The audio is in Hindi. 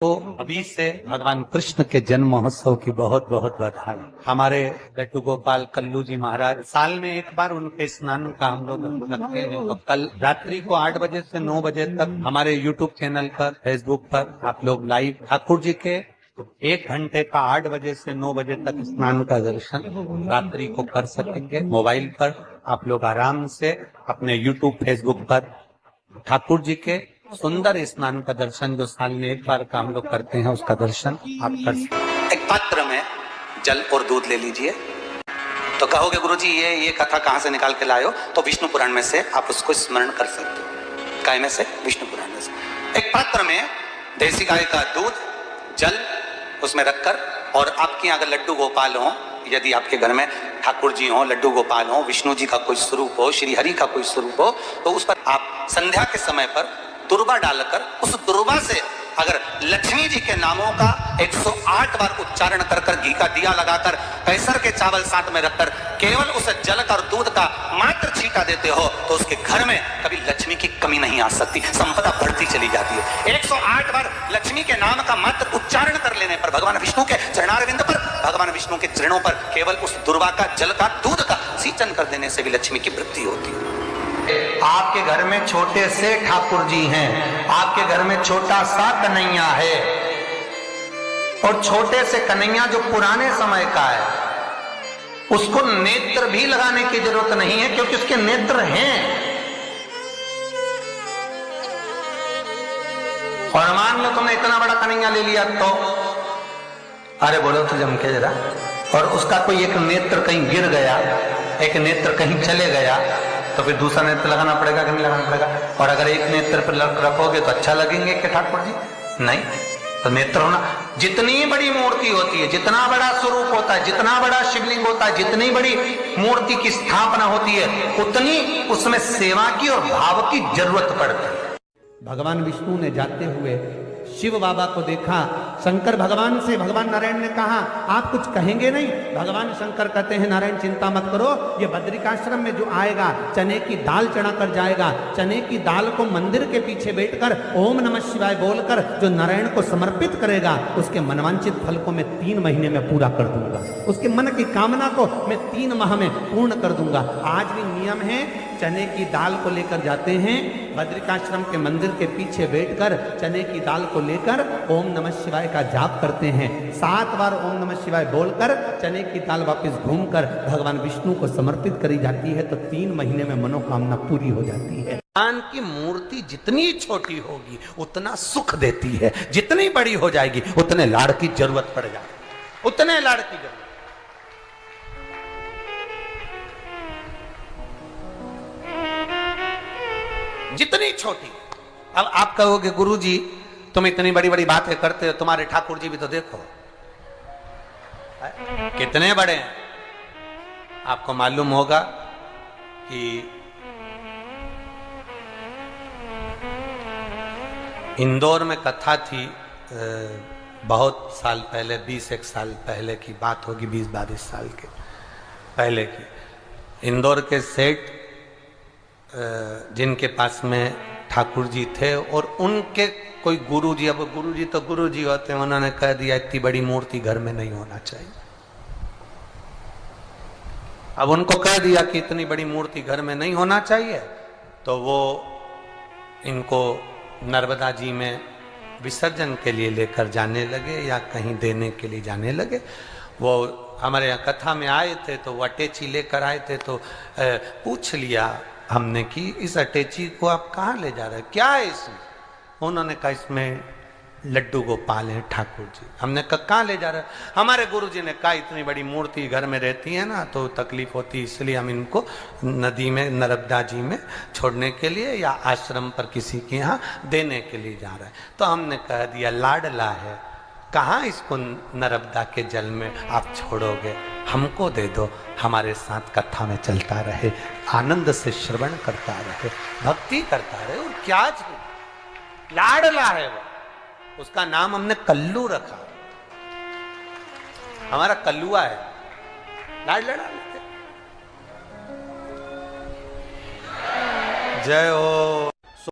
तो अभी से भगवान कृष्ण के जन्म महोत्सव की बहुत बहुत बधाई। हमारे लड्डू गोपाल कल्लू जी महाराज साल में एक बार उनके स्नान का हम लोग रखते हैं। तो कल रात्रि को 8 बजे से 9 बजे तक हमारे यूट्यूब चैनल पर, फेसबुक पर आप लोग लाइव ठाकुर जी के 1 घंटे का 8 बजे से 9 बजे तक स्नान का दर्शन रात्रि को कर सकेंगे। मोबाइल पर आप लोग आराम से अपने यूट्यूब, फेसबुक पर ठाकुर जी के सुंदर स्नान का दर्शन, जो साल में एक बार का हम लोग करते हैं, उसका दर्शन आप कर सकते हैं। एक पात्र में जल और दूध ले लीजिए। तो कहोगे गुरुजी ये कथा कहाँ से निकाल के लाए हो? तो विष्णु पुराण में से आप उसको स्मरण कर सकते हो। काय में से? विष्णु पुराण में से। एक पात्र में देसी गाय का दूध, जल उसमें रखकर, और आपके यहाँ अगर लड्डू गोपाल हो, यदि आपके घर में ठाकुर जी हो, लड्डू गोपाल हो, विष्णु जी का कोई स्वरूप हो, श्री हरि का कोई स्वरूप हो, तो उस पर आप संध्या के समय पर दुर्वा डालकर उस दुर्वा से अगर लक्ष्मी जी के नामों का 108 बार उच्चारण कर कर, घी का दिया लगाकर, कैसर के चावल साथ में रखकर केवल उस जल का और दूध का मात्र छींटा देते हो, तो उसके घर में कभी लक्ष्मी की कमी नहीं आ सकती, संपदा बढ़ती चली जाती है। 108 बार लक्ष्मी के नाम का मात्र उच्चारण कर लेने पर, भगवान विष्णु के चरणारविंद पर, भगवान विष्णु के चरणों पर केवल उस दुर्वा का, जल का, दूध का सिंचन कर देने से भी लक्ष्मी की वृद्धि होती है। आपके घर में छोटे से ठाकुर जी हैं, आपके घर में छोटा सा कन्हैया है, और छोटे से कन्हैया जो पुराने समय का है, उसको नेत्र भी लगाने की जरूरत नहीं है, क्योंकि उसके नेत्र हैं। और मान लो तुमने इतना बड़ा कन्हैया ले लिया, तो अरे बोलो तो जम के जरा, और उसका कोई एक नेत्र कहीं गिर गया, एक नेत्र कहीं चले गया, तो फिर दूसरा नेत्र लगाना पड़ेगा कि नहीं लगाना पड़ेगा? और अगर एक नेत्र पर रखोगे तो अच्छा लगेंगे कि ठाकुर जी? नहीं। तो नेत्र होना, जितनी बड़ी मूर्ति होती है, जितना बड़ा स्वरूप होता है, जितना बड़ा शिवलिंग होता है, जितनी बड़ी मूर्ति की स्थापना होती है, उतनी उसमें सेवा की और भाव की जरूरत पड़ती है। भगवान विष्णु ने जाते हुए शिव बाबा को देखा। शंकर भगवान से, भगवान नारायण ने कहा आप कुछ कहेंगे नहीं? भगवान शंकर कहते हैं नारायण चिंता मत करो, ये बद्रिकाश्रम में जो आएगा चने की दाल चढ़ा कर जाएगा, चने की दाल को मंदिर के पीछे बैठकर ओम नमः शिवाय बोलकर जो नारायण को समर्पित करेगा, उसके मनवांचित फल को मैं 3 महीने में पूरा कर दूंगा, उसके मन की कामना को मैं 3 माह में पूर्ण कर दूंगा। आज भी नियम है, चने की दाल को लेकर जाते हैं, बद्रिकाश्रम के मंदिर के पीछे बैठकर चने की दाल को लेकर ओम नमः शिवाय का जाप करते हैं। 7 बार ओम नमः शिवाय बोलकर चने की दाल वापस घूमकर भगवान विष्णु को समर्पित करी जाती है, तो 3 महीने में मनोकामना पूरी हो जाती है। भगवान की मूर्ति जितनी छोटी होगी उतना सुख देती है, जितनी बड़ी हो जाएगी उतने लाड़ की जरूरत पड़ जाएगी, उतने लाड़ की जरूरत। जितनी छोटी। अब आप कहोगे गुरुजी तुम इतनी बड़ी बड़ी बातें करते हो, तुम्हारे ठाकुर जी भी तो देखो कितने बड़े हैं। आपको मालूम होगा कि इंदौर में कथा थी, बहुत साल पहले, 20-1 साल पहले की बात होगी, 20-22 साल के पहले की। इंदौर के सेठ जिनके पास में ठाकुर जी थे, और उनके कोई गुरुजी, अब गुरुजी तो गुरुजी होते हैं, उन्होंने कह दिया इतनी बड़ी मूर्ति घर में नहीं होना चाहिए। अब उनको कह दिया कि इतनी बड़ी मूर्ति घर में नहीं होना चाहिए, तो वो इनको नर्मदा जी में विसर्जन के लिए लेकर जाने लगे या कहीं देने के लिए जाने लगे। वो हमारे यहाँ कथा में आए थे, तो वो अटैची लेकर आए थे, तो पूछ लिया हमने कि इस अटैची को आप कहाँ ले जा रहे हैं, क्या है इसमें? उन्होंने कहा इसमें लड्डू गोपाल हैं ठाकुर जी। हमने कहा कहाँ ले जा रहे हैं? हमारे गुरुजी ने कहा इतनी बड़ी मूर्ति घर में रहती है ना, तो तकलीफ होती, इसलिए हम इनको नदी में, नर्मदा जी में छोड़ने के लिए या आश्रम पर किसी के यहाँ देने के लिए जा रहे हैं। तो हमने कह दिया लाडला है, कहाँ इसको नर्मदा के जल में आप छोड़ोगे, हमको दे दो, हमारे साथ कथा में चलता रहे, आनंद से श्रवण करता रहे, भक्ति करता रहे। और क्या लाडला है वो, उसका नाम हमने कल्लू रखा, हमारा कल्लुआ है, लाडला। जय हो।